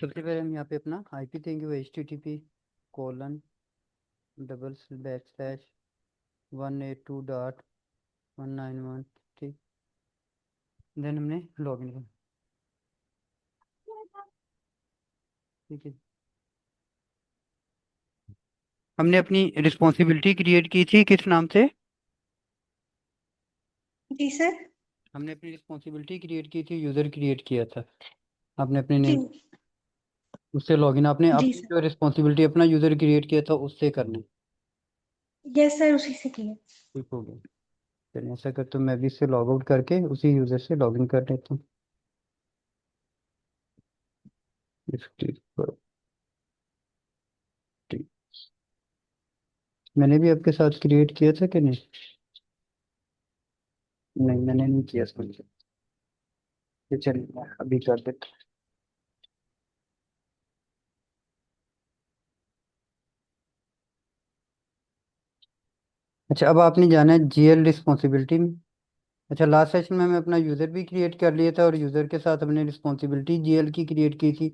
सबसे पहले हम यहाँ पे अपना आईपी देंगे, वो http://182.191, ठीक। देन हमने लॉगिन करना, ठीक है। हमने अपनी रिस्पॉन्सिबिलिटी क्रिएट की थी किस नाम से? जी सर। हमने अपनी रिस्पॉन्सिबिलिटी क्रिएट की थी, यूज़र क्रिएट किया था। आपने अपने जी नेम उससे लॉगिन, आपने जी अपनी सर। जो रिस्पॉन्सिबिलिटी अपना यूज़र क्रिएट किया था उससे करना, यस सर, उसी से किया। ठीक हो गया। चलिए ऐसा कर, तो मैं भी इससे लॉग आउट करके उसी यूज़र से लॉगिन कर लेता हूँ। मैंने भी आपके साथ क्रिएट किया था कि नहीं? नहीं, मैंने नहीं किया समझ। चलिए मैं अभी कर देता हूँ। अच्छा, अब आपने जाना है जीएल रिस्पॉन्सिबिलिटी में। अच्छा, लास्ट सेशन में मैं अपना यूज़र भी क्रिएट कर लिया था और यूज़र के साथ हमने रिस्पॉन्सिबिलिटी जीएल की क्रिएट की थी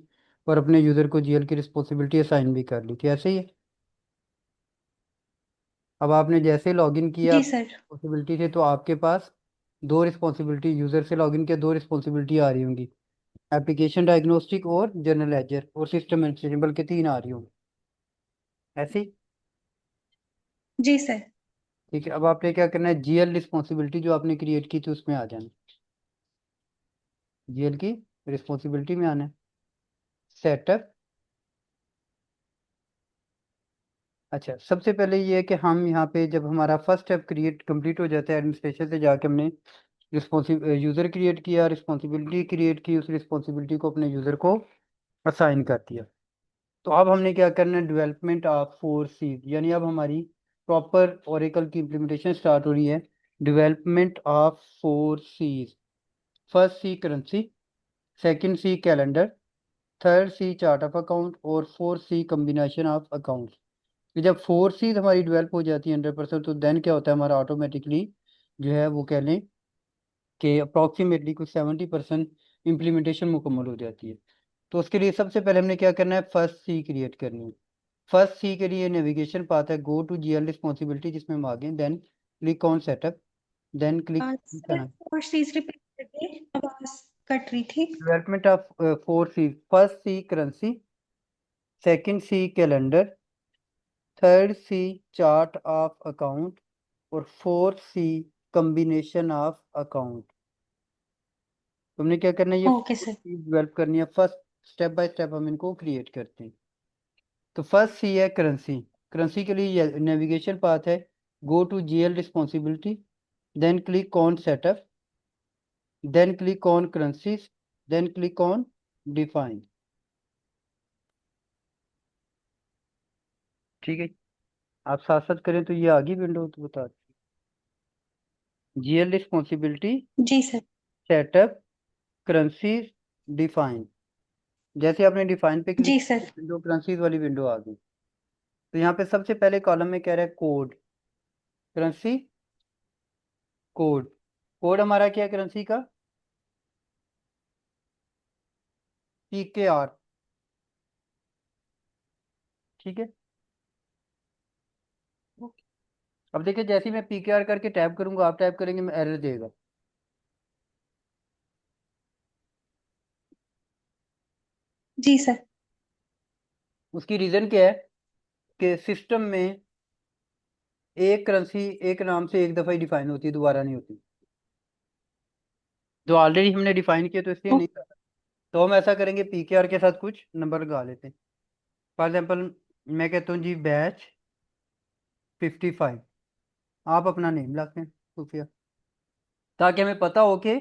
और अपने यूज़र को जीएल की रिस्पॉन्सिबिलिटी असाइन भी कर ली थी, ऐसे ही है। अब आपने जैसे लॉगिन किया जी सर। रिस्पॉन्सिबिलिटी से, तो आपके पास दो रिस्पॉन्सिबिलिटी, यूज़र से लॉगिन किया, दो रिस्पॉन्सिबिलिटी आ रही होंगी, एप्लीकेशन डायग्नोस्टिक और जनरल लेजर और सिस्टम एडमिनिस्ट्रेशन, बल्कि तीन आ रही होंगी, ऐसे ही। जी सर। ठीक है, अब आपने क्या करना है, जीएल रिस्पॉन्सिबिलिटी जो आपने क्रिएट की थी उसमें आ जाना, जीएल की रिस्पॉन्सिबिलिटी में आना है, सेटअप। अच्छा, सबसे पहले ये है कि हम यहाँ पे जब हमारा फर्स्ट स्टेप क्रिएट कंप्लीट हो जाता है, एडमिनिस्ट्रेशन से जाके हमने यूज़र क्रिएट किया, रिस्पॉन्सिबिलिटी क्रिएट की, उस रिस्पॉन्सिबिलिटी को अपने यूज़र को असाइन कर दिया। तो अब हमने क्या करना है, डेवलपमेंट ऑफ 4 C's, यानी अब हमारी प्रॉपर ओरेकल की इम्प्लीमेंटेशन स्टार्ट हो रही है। Development of 4 C's। First C currency, second C calendar, third C chart of account और fourth C combination of accounts. कि जब 4 C's हमारी डेवलप हो जाती है 100%, तो देन क्या होता है, हमारा ऑटोमेटिकली जो है वो कह लें कि अप्रॉक्सीमेटली कुछ 70% इम्प्लीमेंटेशन मुकम्मल हो जाती है। तो उसके लिए सबसे पहले हमने क्या करना है, फर्स्ट सी क्रिएट करनी है। फर्स्ट सी के लिए नेविगेशन पाथ है गो टू जीएल रिस्पॉन्सिबिलिटी, जिसमें हम आगे, then click on setup, then click sir और चीज रिपीट करके, आवाज कट रही थी। Development of 4 C's। First C currency, second C calendar, third C chart of account और fourth C combination of account. तुमने क्या करना है, ये ओके 4 सर। C's डेवलप करनी है। फर्स्ट स्टेप बाय स्टेप हम इनको क्रिएट करते हैं। तो फर्स्ट सी है करेंसी। करेंसी के लिए नेविगेशन पाथ है go to GL responsibility, then click on setup, then click on currencies, then click on define, ठीक है। आप साथ साथ करें तो ये आ गई विंडो, तो बता, जीएल रिस्पॉन्सिबिलिटी, जी सर। Setup, currencies, define. जैसे आपने डिफाइन पे क्लिक जी किया, सर। विंडो करेंसीज वाली विंडो आ गई। तो यहाँ पे सबसे पहले कॉलम में कह रहा है कोड, करेंसी कोड। कोड हमारा क्या है करेंसी का, PKR, ठीक है। अब देखिए, जैसे ही मैं PKR करके टैप करूंगा, आप टैप करेंगे, मैं एरर देगा। जी सर। उसकी रीजन क्या है कि सिस्टम में एक करेंसी एक नाम से एक दफा ही डिफाइन होती है, दोबारा नहीं होती। जो ऑलरेडी हमने डिफाइन किया तो इसलिए नहीं कर। तो हम ऐसा करेंगे, PKR के साथ कुछ नंबर लगा लेते हैं। फॉर एग्जाम्पल मैं कहता हूँ जी बैच 55, आप अपना नेम लाते हैं खुफिया, ताकि हमें पता हो कि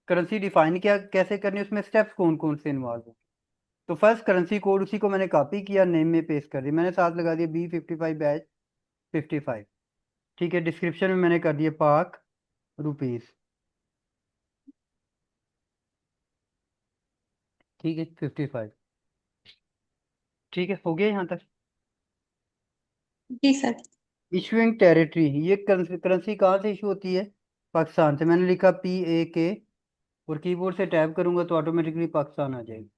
करेंसी डिफाइन क्या कैसे करनी है, उसमें स्टेप्स कौन कौन से इन्वॉल्व हो। तो फर्स्ट करेंसी कोड, उसी को मैंने कॉपी किया, नेम में पेस्ट कर दिया, मैंने साथ लगा दिया B55 बैच 55, ठीक है। डिस्क्रिप्शन में मैंने कर दिया पाक रुपीस, ठीक है, 55, ठीक है, हो गया यहाँ तक। जी सर। इशूइंग टेरिटरी, ये करेंसी कहाँ से इशू होती है, पाकिस्तान से। मैंने लिखा PAK और कीबोर्ड से टैप करूंगा तो ऑटोमेटिकली पाकिस्तान आ जाएगी।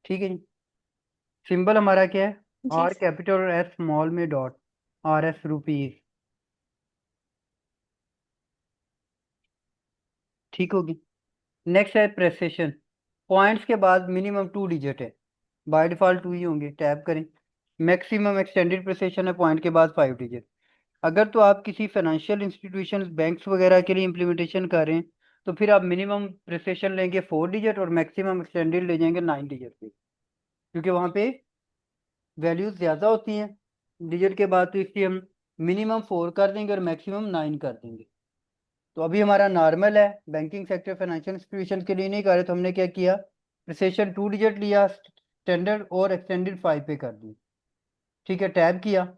ठीक है जी। सिंबल हमारा क्या है? जी आर कैपिटल और एस स्मॉल में डॉट, आर एस रुपीज। ठीक होगी। नेक्स्ट है प्रेसेशन। पॉइंट्स के बाद मिनिमम 2 डिजिट है, बाय डिफॉल्ट 2 ही होंगे, टैप करें। मैक्सिमम एक्सटेंडेड प्रेसेशन है पॉइंट के बाद 5 डिजिट। अगर तो आप किसी फाइनेंशियल इंस्टीट्यूशन बैंक्स वगैरह के लिए इम्प्लीमेंटेशन कर रहे हैं तो फिर आप मिनिमम प्रेसेशन लेंगे 4 डिजिट और मैक्सिमम एक्सटेंडेड ले जाएंगे 9 डिजिट पे, क्योंकि वहाँ पे वैल्यूज ज़्यादा होती हैं डिजिट के बाद, तो इसलिए हम मिनिमम 4 कर देंगे और मैक्सिमम 9 कर देंगे। तो अभी हमारा नॉर्मल है, बैंकिंग सेक्टर फाइनेंशियल इंस्टीट्यूशन के लिए नहीं कर रहे, तो हमने क्या किया, प्रेसेशन 2 डिजिट लिया, स्टैंडर्ड और एक्सटेंडेड 5 पे कर दी। ठीक है, टैब किया,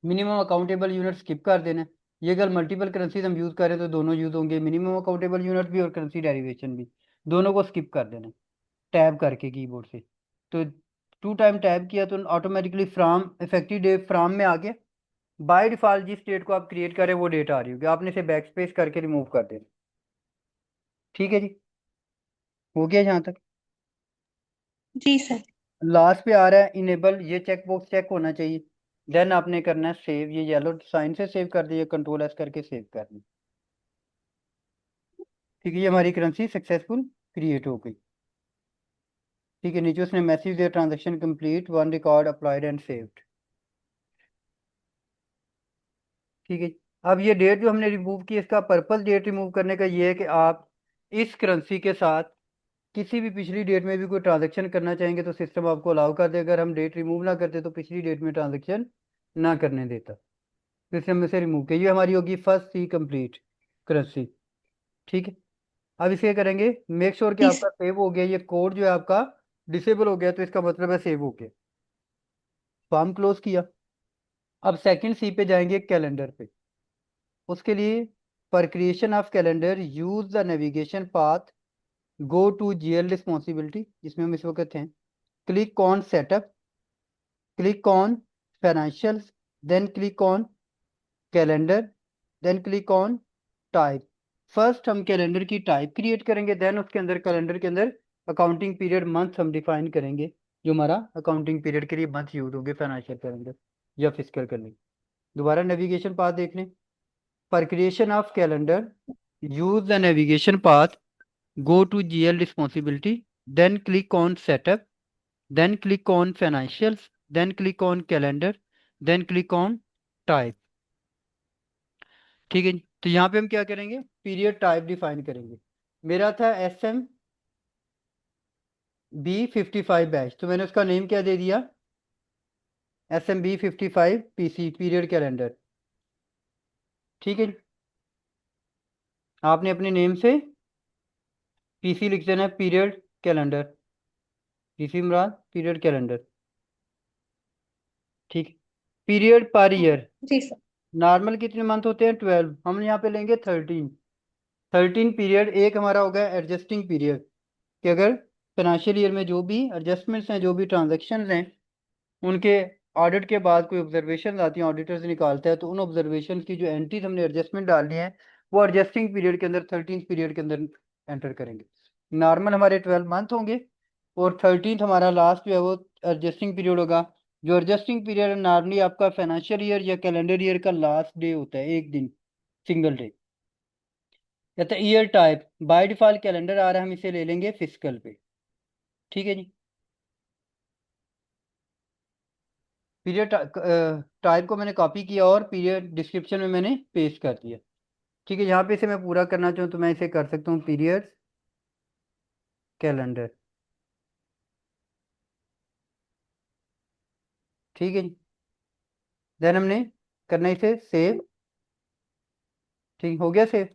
मिनिमम अकाउंटेबल यूनिट स्किप कर देना। ये अगर मल्टीपल करेंसीज हम यूज़ करें तो दोनों यूज़ होंगे, मिनिमम अकाउंटेबल यूनिट भी और करेंसी डेरिवेशन भी, दोनों को स्किप कर देना टैब करके कीबोर्ड से। तो 2 टाइम टैब किया तो automatically from effective date from में आ गया। बाय डिफॉल्ट जिस डेट को आप क्रिएट करें वो डेट आ रही होगी, आपने इसे बैक स्पेस करके रिमूव कर देना। ठीक है जी, हो गया यहाँ तक। जी सर। लास्ट पे आ रहा है इनेबल, ये चेक बॉक्स चेक होना चाहिए। देन आपने करना है सेव, ये येलो साइन से सेव कर दिया, कंट्रोल एस करके सेव कर दी। ठीक है, ये हमारी करेंसी सक्सेसफुल क्रिएट हो गई। ठीक है, नीचे उसने मैसेज दिया transaction complete, 1 record applied and saved. ठीक है, अब ये डेट जो हमने रिमूव की, इसका पर्पस डेट रिमूव करने का ये है कि आप इस करेंसी के साथ किसी भी पिछली डेट में भी कोई ट्रांजेक्शन करना चाहेंगे तो सिस्टम आपको अलाउ कर दे। अगर हम डेट रिमूव ना करते तो पिछली डेट में ट्रांजेक्शन ना करने देता, तो इसलिए हमने इसे रिमूव किया। ये हमारी होगी फर्स्ट सी कंप्लीट करेंसी। ठीक है, अब इसे करेंगे मेक श्योर कि जी आपका सर। सेव हो गया, ये कोड जो है आपका डिसेबल हो गया, तो इसका मतलब है सेव हो गया। फॉर्म क्लोज किया। अब सेकंड सी पे जाएंगे कैलेंडर पे। उसके लिए for creation of calendar use the navigation path, go to GL responsibility जिसमें हम इस वक्त हैं, click on setup, click on financials, then click on calendar, then click on type. First हम कैलेंडर की टाइप क्रिएट करेंगे, देन उसके अंदर कैलेंडर के अंदर अकाउंटिंग पीरियड मंथ हम डिफाइन करेंगे, जो हमारा अकाउंटिंग पीरियड के लिए मंथ यूज होंगे फाइनेंशियल कैलेंडर या फिजिकल कैलेंडर। दोबारा नेविगेशन पाथ देख लें। For creation of calendar use the navigation path, go to GL responsibility, then click on setup, then click on financials, then click on calendar, then click on type। ठीक है जी, तो यहाँ पे हम क्या करेंगे, पीरियड टाइप डिफाइन करेंगे। मेरा था SMB55 बैच, तो मैंने उसका नेम क्या दे दिया, SMB55 PC पीरियड कैलेंडर। ठीक है जी, आपने अपने नेम से PC लिख देना है, period calendar, PC Imran period calendar. ठीक, पीरियड पर ईयर जी सर। नॉर्मल कितने मंथ होते हैं, 12, हम यहाँ पे लेंगे 13। 13 पीरियड। एक हमारा होगा एडजस्टिंग पीरियड, कि अगर फाइनेंशियल ईयर में जो भी एडजस्टमेंट्स हैं, जो भी ट्रांजेक्शन हैं, उनके ऑडिट के बाद कोई ऑब्जर्वेशन आती हैं, ऑडिटर्स निकालता है, तो उन ऑब्जर्वेशन की जो एंट्रीज हमने एडजस्टमेंट डालनी है वो एडजस्टिंग पीरियड के अंदर 13 पीरियड के अंदर एंटर करेंगे। नॉर्मल हमारे 12 मंथ होंगे और 13 हमारा लास्ट जो है वो एडजस्टिंग पीरियड होगा। जो एडजस्टिंग पीरियड नॉर्मली आपका फाइनेंशियल ईयर या कैलेंडर ईयर का लास्ट डे होता है, एक दिन, सिंगल डे। कहते हैं year type, by default calendar आ रहा है, हम इसे ले लेंगे फिजिकल पे। ठीक है जी, पीरियड टाइप को मैंने कॉपी किया और पीरियड डिस्क्रिप्शन में मैंने पेस्ट कर दिया। ठीक है, यहाँ पे इसे मैं पूरा करना चाहूँ तो मैं इसे कर सकता हूँ पीरियड कैलेंडर। ठीक है जी, देन हमने करना है इसे सेव। ठीक हो गया सेव।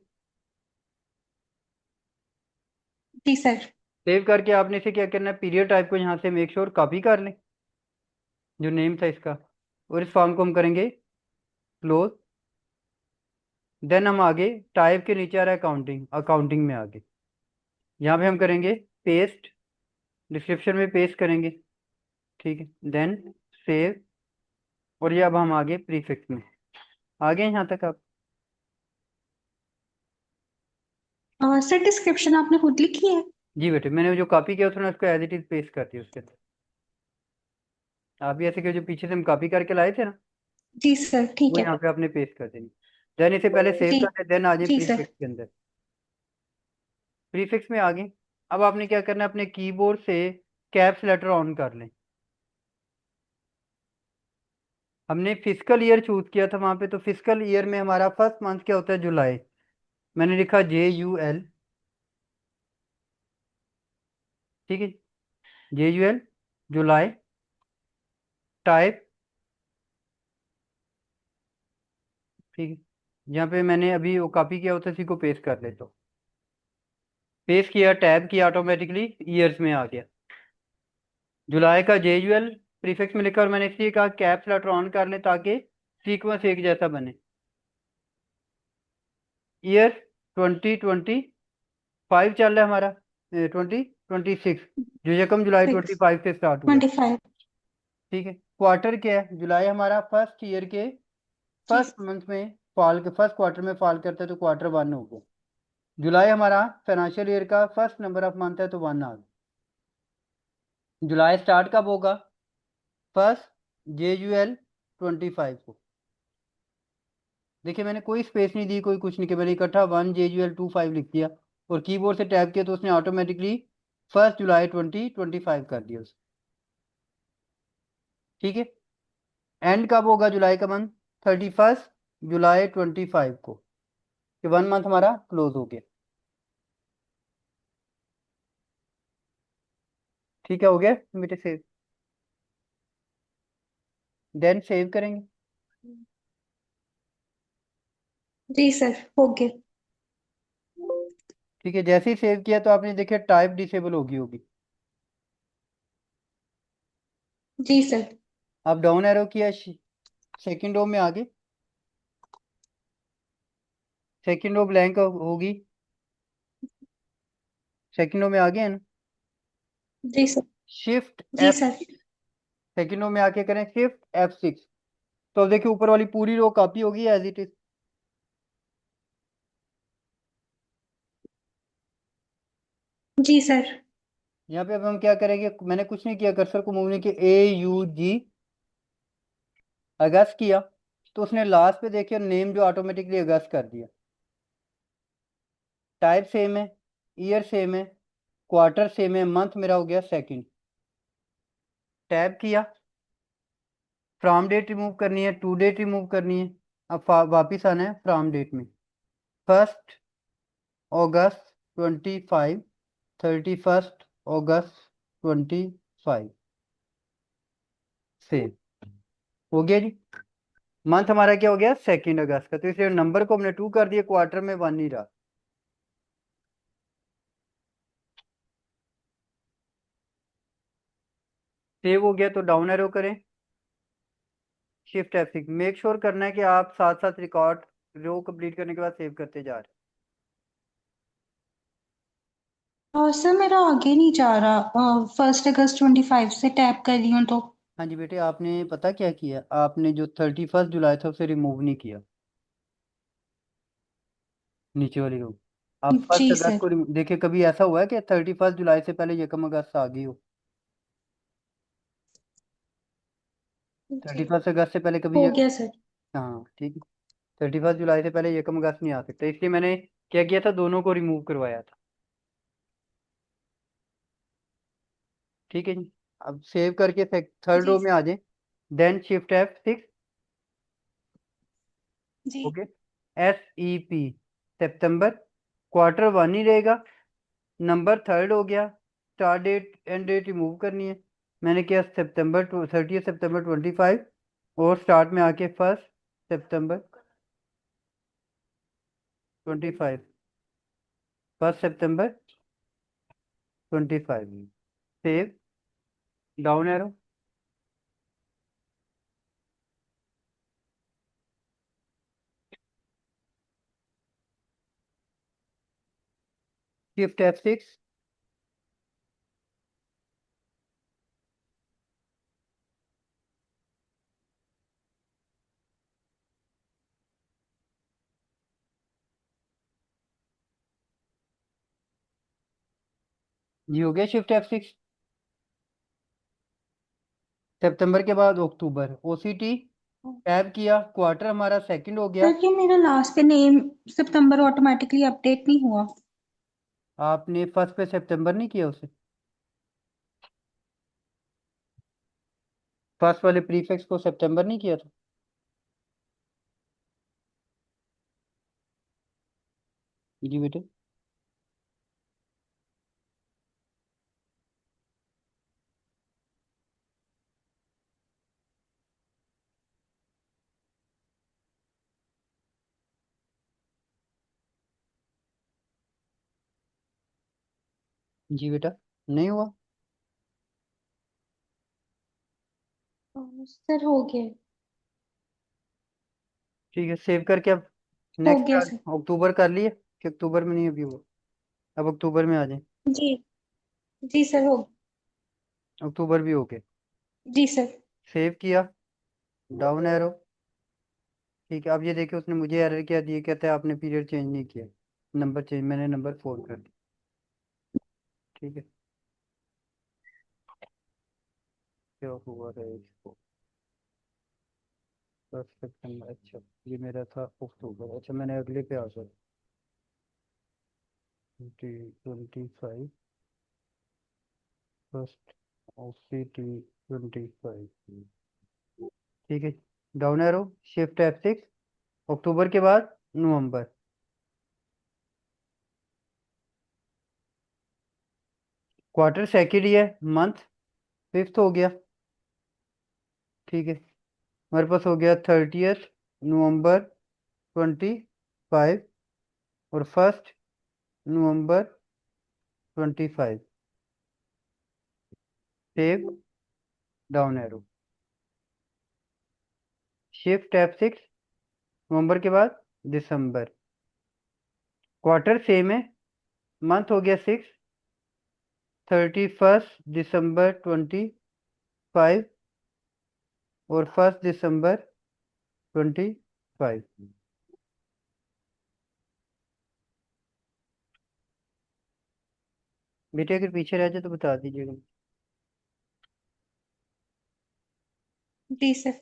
जी सर। सेव करके आपने इसे क्या करना है, पीरियड टाइप को यहाँ से मेक श्योर कॉपी कर लें, जो नेम था इसका, और इस फॉर्म को हम करेंगे क्लोज। देन हम आगे टाइप के नीचे आ रहा है अकाउंटिंग, अकाउंटिंग में आगे यहाँ पे हम करेंगे पेस्ट, डिस्क्रिप्शन में पेस्ट करेंगे। ठीक है, देन सेव, और ये अब हम आगे प्रीफिक्स में आगे यहाँ तक आप। सर डिस्क्रिप्शन आपने खुद लिखी है? जी बेटे, मैंने जो कॉपी किया था ना उसको एज इट इज पेस्ट कर दिया उसके अंदर। आप भी ऐसे कि जो पीछे से हम कॉपी करके लाए थे ना, जी सर, ठीक वो है। यहाँ पे आपने पेस्ट कर देनी। देन इसे पहले सेव जी। कर दे, देन आ जाए जी सर। प्रीफिक्स के अंदर। प्रीफिक्स में आ गए। अब आपने क्या करना है, अपने कीबोर्ड से कैप्स लेटर ऑन कर लें। हमने फिजिकल ईयर चूज किया था वहां पे, तो फिजिकल ईयर में हमारा फर्स्ट मंथ क्या होता है, जुलाई। मैंने लिखा JUL। ठीक है, JUL, जुलाई। टाइप। ठीक है, यहाँ पे मैंने अभी वो कॉपी किया होता है, इसी को पेस्ट कर ले तो। पेस्ट किया, टैब किया, ऑटोमेटिकली ईयर्स में आ गया। जुलाई का JUL प्रीफिक्स में लिखा, और मैंने इसलिए कहा कैप्स लेटर ऑन कर ले ताकि सीक्वेंस एक जैसा बने। ईयर 2025 चल रहा है हमारा, 2026, जो यकम जुलाई 6। 25 से स्टार्ट हुआ है। 25। ठीक है, क्वार्टर क्या है, जुलाई हमारा फर्स्ट ईयर के जी। फर्स्ट मंथ में फॉल के फर्स्ट क्वार्टर में फॉल करता है, तो क्वार्टर 1 हो गया। जुलाई हमारा फाइनेंशियल ईयर का फर्स्ट नंबर ऑफ मंथ है, तो 1 आ गया। जुलाई स्टार्ट कब होगा, फर्स्ट JUL 25 को। देखिए मैंने कोई स्पेस नहीं दी, कोई कुछ नहीं किया, मैंने इकट्ठा 1 JUL 25 लिख दिया, और कीबोर्ड से टैप किया तो उसने ऑटोमेटिकली फर्स्ट जुलाई 2025 कर दिया उसे। ठीक है, एंड कब होगा जुलाई का मंथ, 31 जुलाई 25 को, कि 1 मंथ हमारा क्लोज हो गया। ठीक है, हो गया बेटे सेव। देन सेव करेंगे। जी सर, हो गया। ठीक है, जैसे ही सेव किया तो आपने देखिए टाइप डिसेबल होगी होगी। जी सर। आप डाउन एरो किया, सेकंड रो में आगे, सेकंड रो ब्लैंक होगी, सेकंड रो में आगे है ना। जी सर। शिफ्ट जी एफ सर। सेकंड रो में आके करें Shift F6, तो अब देखिए ऊपर वाली पूरी रो कॉपी होगी एज इट इज। जी सर। यहाँ पे अब हम क्या करेंगे, मैंने कुछ नहीं किया, कर्सर को मूव नहीं किया, AUG अगस्त किया, तो उसने लास्ट पे देखिए नेम जो ऑटोमेटिकली अगस्त कर दिया। टाइप सेम है, ईयर सेम है, क्वार्टर सेम है, मंथ मेरा हो गया सेकंड। टैब किया, फ्रॉम डेट रिमूव करनी है, टू डेट रिमूव करनी है। अब वापिस आना है फ्रॉम डेट में, 1 अगस्त 25, 31 अगस्त 25 सेव। हो गया जी। मंथ हमारा क्या हो गया, 2 अगस्त का, तो इसलिए नंबर को हमने 2 कर दिया, क्वार्टर में 1 ही रहा। सेव हो गया, तो डाउन एरो करें, Shift F6। मेक श्योर करना है कि आप साथ साथ रिकॉर्ड रो कंप्लीट करने के बाद सेव करते जा रहे और सर मेरा आगे नहीं जा रहा, 1 अगस्त 25 से टैप कर रही हूँ तो। हैं। हाँ जी बेटे, आपने पता क्या किया, आपने जो 31 जुलाई था उसे रिमूव नहीं किया, नीचे वाली रो। आप फर्स्ट जी अगस्त सर। को देखिए, कभी ऐसा हुआ है कि 31 जुलाई से पहले यकम अगस्त आ गई हो। जी। 31 अगस्त से पहले कभी हो गया सर। हाँ ठीक है, 31 जुलाई से पहले यकम अगस्त नहीं आ सकता, इसलिए मैंने क्या किया था, दोनों को रिमूव करवाया था। ठीक है जी, अब सेव करके थर्ड जी रो में आ जाए, देन Shift F6। जी। ओके, SEP सितंबर, क्वार्टर 1 ही रहेगा, नंबर थर्ड हो गया, start date end date remove करनी है। मैंने किया सितंबर 30 सितंबर 25, और स्टार्ट में आके 1 सितंबर 25, 1 सितंबर 25। Save, down arrow. Shift F6। जी हो गया शिफ्ट F6। सितंबर के बाद अक्टूबर, OCT टैब किया, क्वार्टर हमारा सेकंड हो गया। सर ये मेरा लास्ट पे नेम सितंबर ऑटोमेटिकली अपडेट नहीं हुआ। आपने फर्स्ट पे सितंबर नहीं किया उसे, फर्स्ट वाले प्रीफिक्स को सितंबर नहीं किया था। जी बेटे। जी बेटा, नहीं हुआ। सर हो गया। ठीक है, सेव करके अब हो नेक्स्ट गया सर। अक्टूबर कर लिए कि अक्टूबर में नहीं अभी हुआ। अब अक्टूबर में आ जाए। जी जी सर हो। अक्टूबर भी हो गए। जी सर। सेव किया, डाउन एरो। ठीक है, अब ये देखिए उसने मुझे एरर क्या दिया, कहता है आपने पीरियड चेंज नहीं किया, नंबर चेंज, मैंने नंबर 4 कर दिया। ठीक है, क्या हुआ है इसको। 1 सितंबर, अच्छा ये मेरा था अक्टूबर। अच्छा मैंने अगले पे आ गया, 2025 फर्स्ट OCT 25। ठीक है, डाउन एरो, शिफ्ट F6, अक्टूबर के बाद नवंबर, क्वार्टर सेकंड ही है, मंथ फिफ्थ हो गया। ठीक है, हमारे पास हो गया 30 नवंबर 25 और 1 नवंबर 25। Save, down arrow, shift F6, नवंबर के बाद दिसंबर, क्वार्टर सेम है, मंथ हो गया 6, 31 दिसंबर 25 और 1 दिसंबर 25। बेटे अगर पीछे रह जाए तो बता दीजिएगा। जी सर।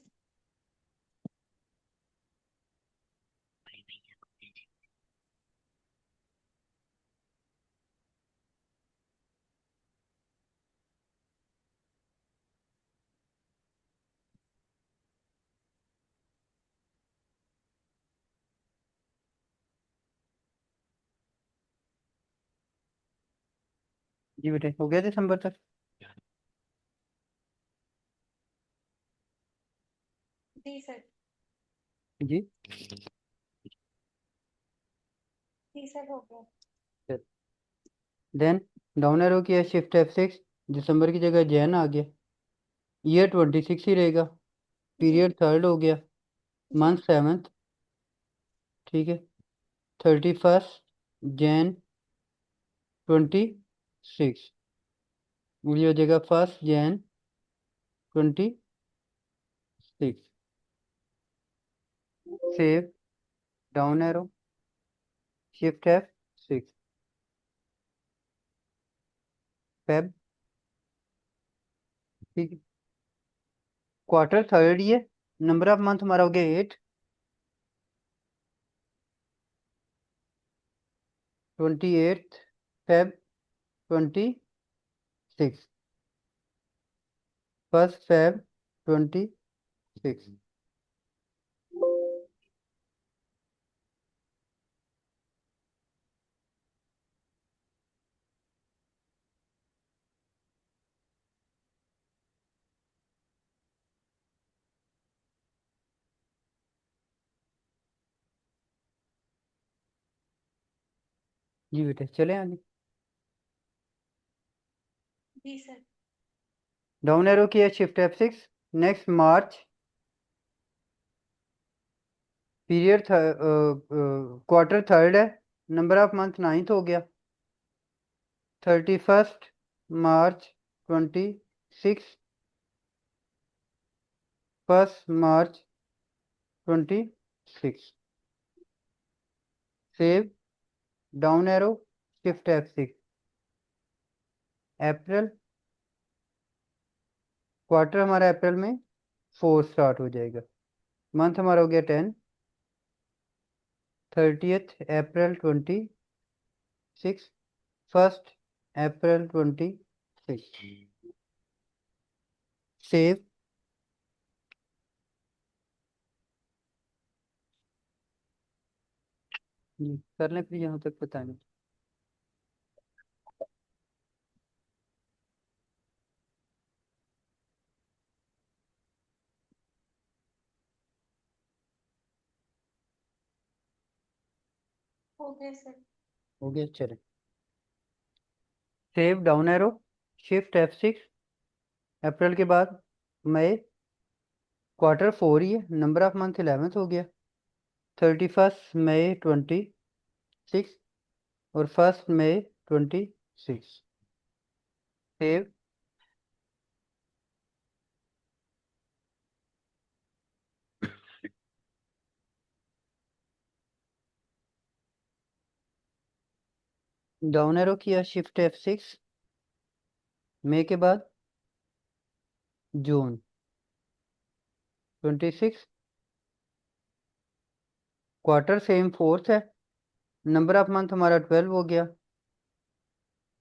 जी बेटे, हो गया दिसंबर तक। जी सर। जी, जी सर हो गया। देन डाउन एरो किया, शिफ्ट F6, दिसंबर की जगह जैन आ गया, ईयर 26 ही रहेगा, जी पीरियड थर्ड हो गया, जी। Month 7th। ठीक है, 31 जैन 26, ये हो जाएगा 1 Jain 26। Save, down arrow, shift F6, Feb. ठीक है, क्वार्टर थर्ड ये, नंबर ऑफ मंथ हमारा हो गया 8, 28 फेब 26, 1 फेब 26। जी बेटे, चले आगे। जी सर। डाउन एरो किया, शिफ्ट F6, नेक्स्ट मार्च, पीरियड क्वार्टर थर्ड है, नंबर ऑफ मंथ 9th हो गया, 31 मार्च 26, 1 मार्च 26। Save, down arrow, shift F6, अप्रैल, क्वार्टर हमारा अप्रैल में 4 स्टार्ट हो जाएगा। मंथ हमारा हो गया 10, 30th अप्रैल 26, 1st अप्रैल 26। सेव। कर लें फिर यहाँ तक बताएं। हो गया सर। हो गया, चले। Save, down arrow, shift F6, अप्रैल के बाद मई, क्वार्टर 4 ही है, नंबर ऑफ मंथ 11th हो गया, 31st मई 26 और 1st मई 26। सेव। डाउन एरो किया, शिफ्ट F6, मई के बाद जून 26, क्वार्टर सेम 4th है, नंबर ऑफ मंथ हमारा 12 हो गया,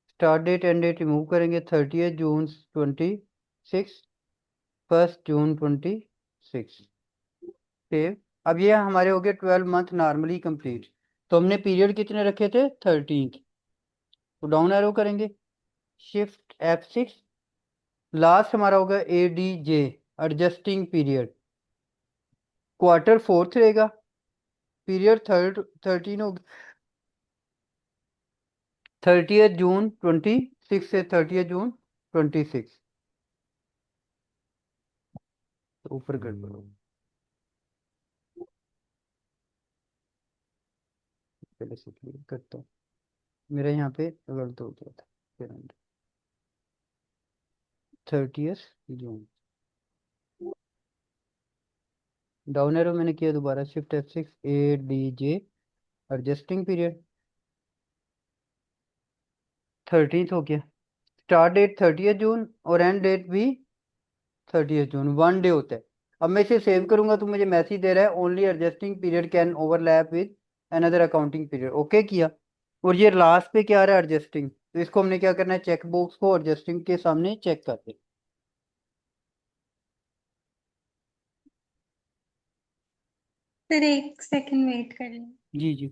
start date end date remove करेंगे, 30th जून 26, 1st जून 26। सेव। अब ये हमारे हो गए 12 मंथ नॉर्मली कंप्लीट। तो हमने पीरियड कितने रखे थे? 13th। तो डाउन एरो करेंगे, शिफ्ट F6, लास्ट हमारा होगा ADJ, adjusting period, quarter 4th रहेगा, पीरियड 13 होगा, 30th जून 26 से 30th जून 26। तो ऊपर कर दो, पहले से क्लियर करता हूँ, मेरा यहाँ पे गलत हो गया था। 30th जून, डाउन एरो मैंने किया दोबारा, shift F6, ADJ, adjusting period 13th हो गया, स्टार्ट डेट 30th जून और एंड डेट भी 30th जून, 1 डे होता है। अब मैं इसे सेव करूंगा तो मुझे मैसेज दे रहा है only adjusting period can overlap with another accounting period. Okay किया, और ये लास्ट पे क्या आ रहा है? एडजस्टिंग। तो इसको हमने क्या करना है? चेक बॉक्स को एडजस्टिंग के सामने चेक कर दे। सर एक सेकंड वेट कर लें। जी जी।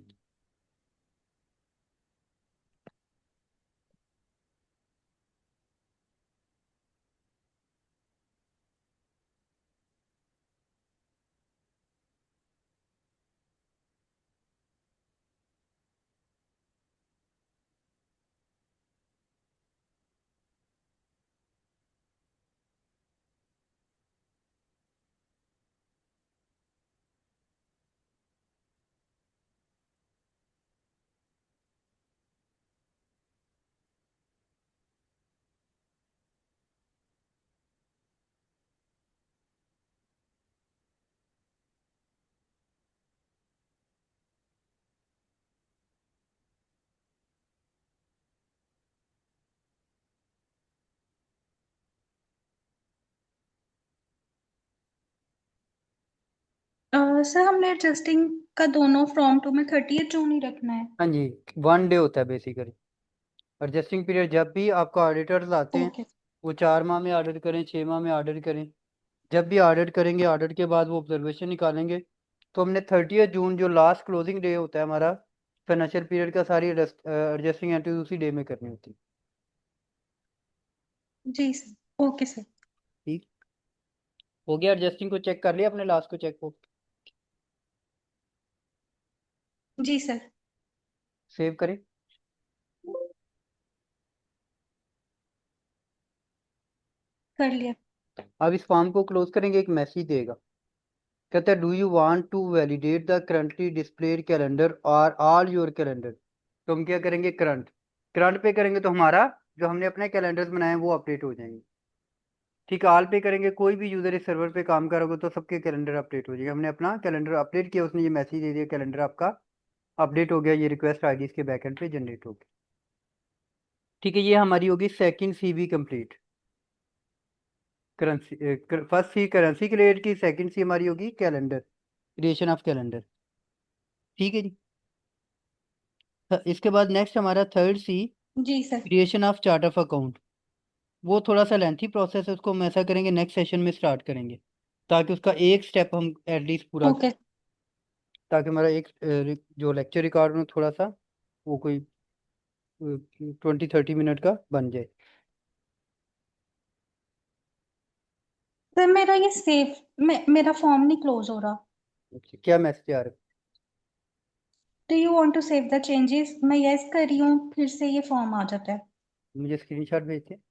सर हमने एडजस्टिंग का दोनों फ्रॉम टू में 30th जून ही रखना है। हाँ जी, 1 डे होता है बेसिकली एडजस्टिंग पीरियड। जब भी आपको ऑडिटर्स आते हैं, ओके। वो 4 माह में ऑडिट करें, 6 माह में ऑडिट करें, जब भी ऑडिट करेंगे, ऑडिट के बाद वो ऑब्जर्वेशन निकालेंगे। तो हमने 30th जून जो लास्ट क्लोजिंग डे होता है हमारा फाइनेंशियल पीरियड का, सारी एडजस्टिंग एंट्री उसी डे में करनी होती है। जी सर। Okay sir. ठीक हो गया। एडजस्टिंग को चेक कर लिया अपने, लास्ट को चेक को जी सर। सेव करें। कर लिया। अब इस फॉर्म को क्लोज करेंगे, एक मैसेज देगा, कहता है do you want to validate the currently displayed calendar और ऑल योर कैलेंडर। तो हम क्या करेंगे? करंट, करंट पे करेंगे तो हमारा जो हमने अपने कैलेंडर्स बनाए हैं वो अपडेट हो जाएंगे। ठीक है, ऑल पे करेंगे, कोई भी यूजर इस सर्वर पे काम करोगे तो सबके कैलेंडर अपडेट हो जाएगा। हमने अपना कैलेंडर अपडेट किया, उसने ये मैसेज दे दिया कैलेंडर आपका अपडेट हो गया, ये रिक्वेस्ट आईडी इसके बैकएंड पे जनरेट हो गई। ठीक है, ये हमारी होगी second CV complete. Currency, first C currency create की, सेकंड सी हमारी होगी कैलेंडर, क्रिएशन ऑफ कैलेंडर। ठीक है जी। इसके बाद नेक्स्ट हमारा थर्ड सी, जी sir. Creation of chart of account. वो थोड़ा सा लेंथी प्रोसेस है, उसको हम ऐसा करेंगे नेक्स्ट सेशन में स्टार्ट करेंगे, ताकि उसका एक स्टेप हम एटलीस्ट पूरा, ओके। ताकि हमारा एक जो लेक्चर रिकॉर्ड में थोड़ा सा वो कोई 20-30 मिनट का बन जाए। सर मेरा ये मेरा फॉर्म नहीं क्लोज हो रहा। अच्छा, क्या मैसेज आ रहा है? Do you want to save the changes? मैं यस कर रही हूँ, फिर से ये फॉर्म आ जाता है। मुझे स्क्रीनशॉट भेजते हैं।